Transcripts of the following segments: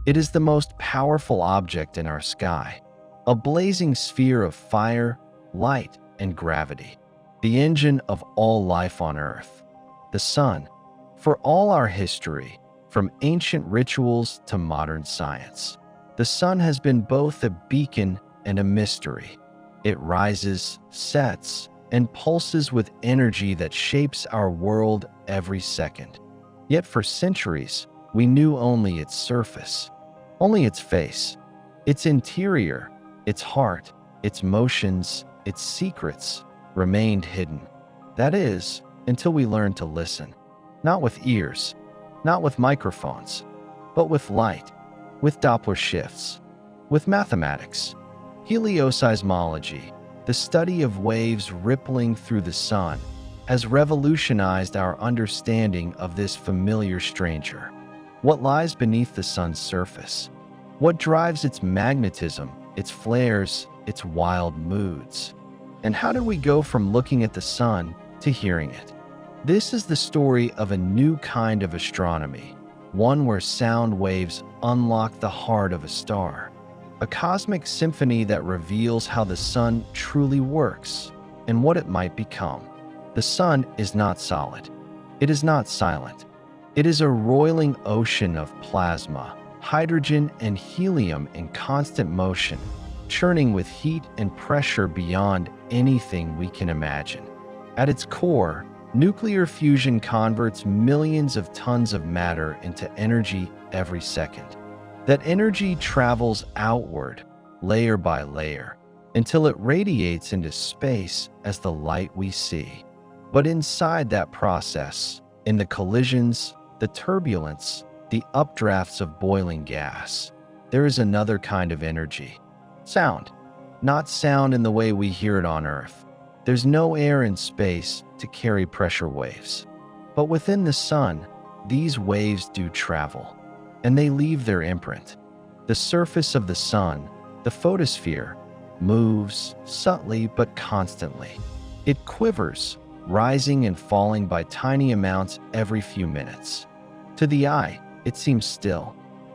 It is the most powerful object in our sky, a blazing sphere of fire, light, and gravity, the engine of all life on Earth. The sun, for all our history, from ancient rituals to modern science, the sun has been both a beacon and a mystery. It rises, sets, and pulses with energy that shapes our world every second. Yet for centuries, we knew only its surface, only its face, its interior, its heart, its motions, its secrets remained hidden. That is, until we learned to listen, not with ears, not with microphones, but with light, with Doppler shifts, with mathematics. Helioseismology, the study of waves rippling through the sun, has revolutionized our understanding of this familiar stranger. What lies beneath the sun's surface? What drives its magnetism, its flares, its wild moods? And how did we go from looking at the sun to hearing it? This is the story of a new kind of astronomy, one where sound waves unlock the heart of a star, a cosmic symphony that reveals how the sun truly works and what it might become. The sun is not solid. It is not silent. It is a roiling ocean of plasma, hydrogen, and helium in constant motion, churning with heat and pressure beyond anything we can imagine. At its core, nuclear fusion converts millions of tons of matter into energy every second. That energy travels outward, layer by layer, until it radiates into space as the light we see. But inside that process, in the collisions, the turbulence, the updrafts of boiling gas, there is another kind of energy. Sound. Not sound in the way we hear it on Earth. There's no air in space to carry pressure waves. But within the sun, these waves do travel, and they leave their imprint. The surface of the sun, the photosphere, moves subtly but constantly. It quivers, rising and falling by tiny amounts every few minutes. To the eye, it seems still.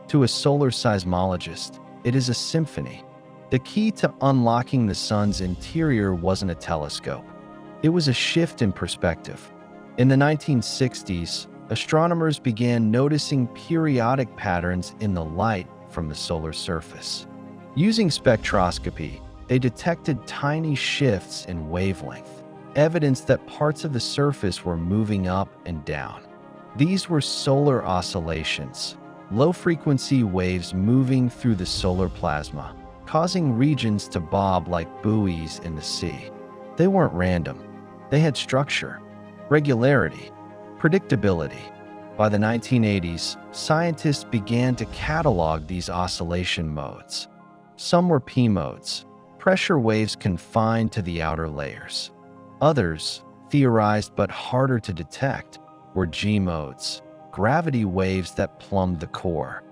To a solar seismologist, it is a symphony. The key to unlocking the sun's interior wasn't a telescope. It was a shift in perspective. In the 1960s, astronomers began noticing periodic patterns in the light from the solar surface. Using spectroscopy, they detected tiny shifts in wavelength, evidence that parts of the surface were moving up and down. These were solar oscillations, low-frequency waves moving through the solar plasma, causing regions to bob like buoys in the sea. They weren't random. They had structure, regularity, predictability. By the 1980s, scientists began to catalog these oscillation modes. Some were P modes, pressure waves confined to the outer layers. Others, theorized but harder to detect, were G modes, gravity waves that plumbed the core.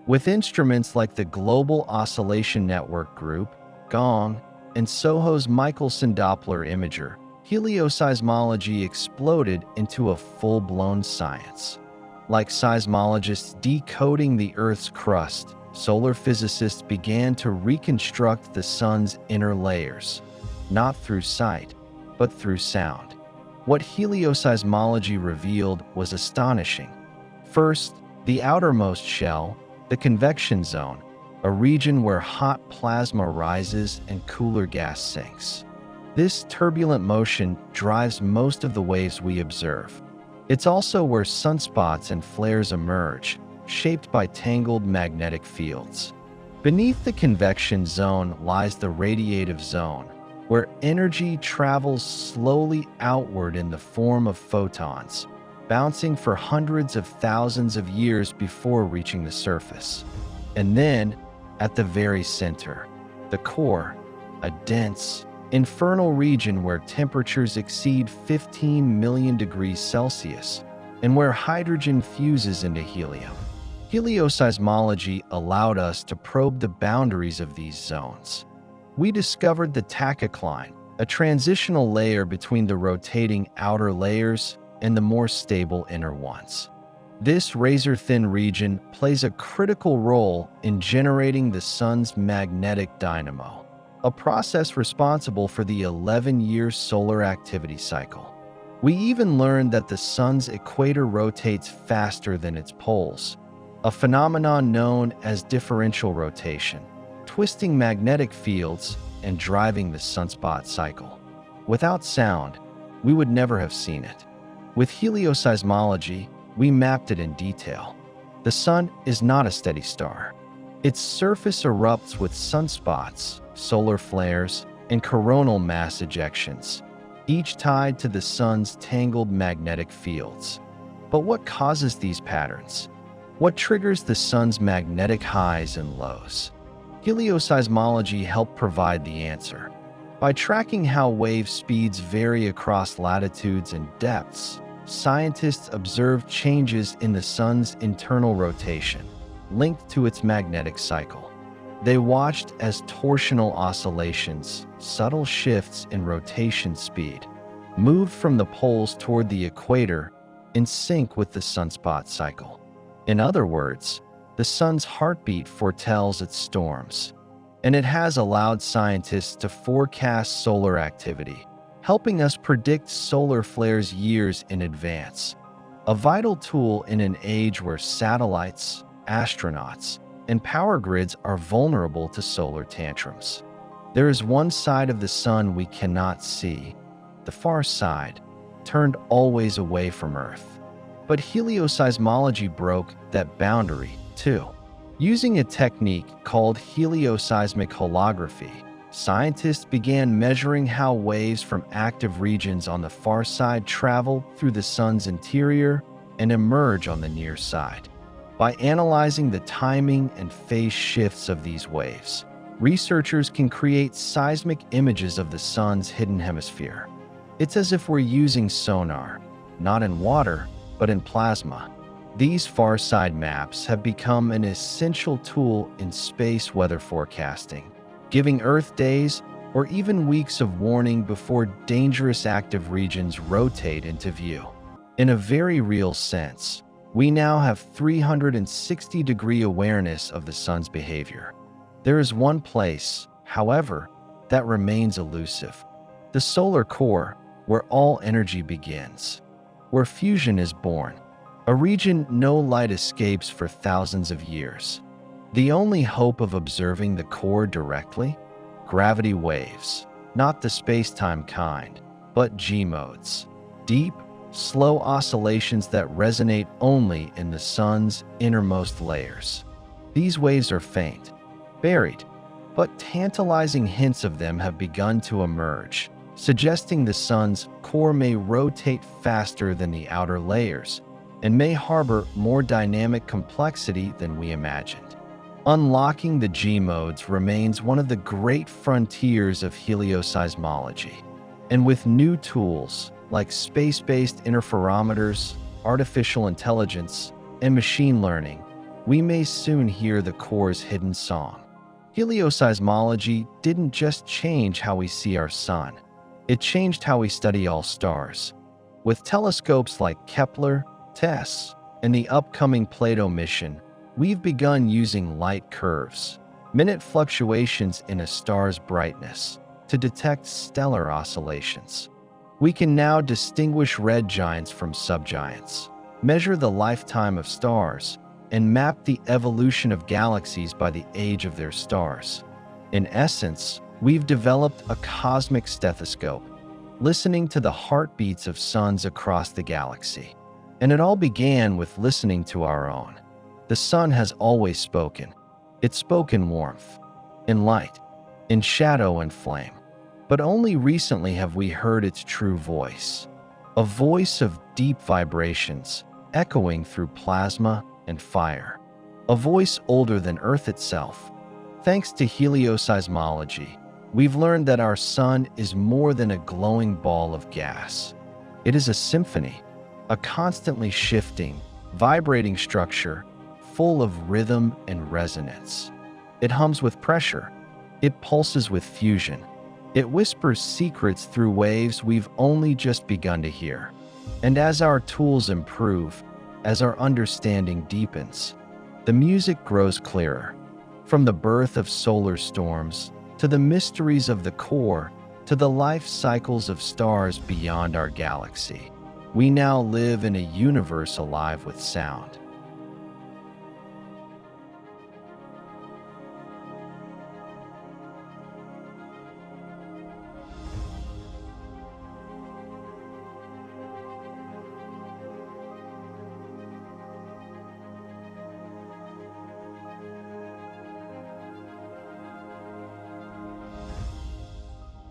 With instruments like the Global Oscillation Network Group, GONG, and SOHO's Michelson Doppler imager, helioseismology exploded into a full-blown science. Like seismologists decoding the Earth's crust, solar physicists began to reconstruct the sun's inner layers, not through sight, but through sound. What helioseismology revealed was astonishing. First, the outermost shell, the convection zone, a region where hot plasma rises and cooler gas sinks. This turbulent motion drives most of the waves we observe. It's also where sunspots and flares emerge, shaped by tangled magnetic fields. Beneath the convection zone lies the radiative zone, where energy travels slowly outward in the form of photons, bouncing for hundreds of thousands of years before reaching the surface. And then, at the very center, the core, a dense, infernal region where temperatures exceed 15 million degrees Celsius and where hydrogen fuses into helium. Helioseismology allowed us to probe the boundaries of these zones. We discovered the tachocline, a transitional layer between the rotating outer layers and the more stable inner ones. This razor-thin region plays a critical role in generating the sun's magnetic dynamo, a process responsible for the 11-year solar activity cycle. We even learned that the sun's equator rotates faster than its poles, a phenomenon known as differential rotation, twisting magnetic fields and driving the sunspot cycle. Without sound, we would never have seen it. With helioseismology, we mapped it in detail. The sun is not a steady star. Its surface erupts with sunspots, solar flares, and coronal mass ejections, each tied to the sun's tangled magnetic fields. But what causes these patterns? What triggers the sun's magnetic highs and lows? Helioseismology helped provide the answer. By tracking how wave speeds vary across latitudes and depths, scientists observed changes in the sun's internal rotation, linked to its magnetic cycle. They watched as torsional oscillations, subtle shifts in rotation speed, moved from the poles toward the equator in sync with the sunspot cycle. In other words, the sun's heartbeat foretells its storms, and it has allowed scientists to forecast solar activity, helping us predict solar flares years in advance, a vital tool in an age where satellites, astronauts, and power grids are vulnerable to solar tantrums. There is one side of the sun we cannot see, the far side, turned always away from Earth. But helioseismology broke that boundary, too. Using a technique called helioseismic holography, scientists began measuring how waves from active regions on the far side travel through the sun's interior and emerge on the near side. By analyzing the timing and phase shifts of these waves, researchers can create seismic images of the sun's hidden hemisphere. It's as if we're using sonar, not in water, but in plasma. These far-side maps have become an essential tool in space weather forecasting, giving Earth days or even weeks of warning before dangerous active regions rotate into view. In a very real sense, we now have 360-degree awareness of the sun's behavior. There is one place, however, that remains elusive: the solar core, where all energy begins, where fusion is born, a region no light escapes for thousands of years. The only hope of observing the core directly? Gravity waves, not the space-time kind, but G-modes, deep, slow oscillations that resonate only in the sun's innermost layers. These waves are faint, buried, but tantalizing hints of them have begun to emerge, suggesting the sun's core may rotate faster than the outer layers and may harbor more dynamic complexity than we imagined. Unlocking the G-modes remains one of the great frontiers of helioseismology, and with new tools like space-based interferometers, artificial intelligence, and machine learning, we may soon hear the core's hidden song. Helioseismology didn't just change how we see our sun, it changed how we study all stars. With telescopes like Kepler, TESS, and the upcoming Plato mission, we've begun using light curves, minute fluctuations in a star's brightness, to detect stellar oscillations. We can now distinguish red giants from subgiants, measure the lifetime of stars, and map the evolution of galaxies by the age of their stars. In essence, we've developed a cosmic stethoscope, listening to the heartbeats of suns across the galaxy. And it all began with listening to our own. The sun has always spoken. It spoke in warmth, in light, in shadow and flame. But only recently have we heard its true voice, a voice of deep vibrations, echoing through plasma and fire, a voice older than Earth itself. Thanks to helioseismology, we've learned that our sun is more than a glowing ball of gas. It is a symphony, a constantly shifting, vibrating structure full of rhythm and resonance. It hums with pressure. It pulses with fusion. It whispers secrets through waves we've only just begun to hear. And as our tools improve, As our understanding deepens, the music grows clearer. From the birth of solar storms, to the mysteries of the core, to the life cycles of stars beyond our galaxy, we now live in a universe alive with sound.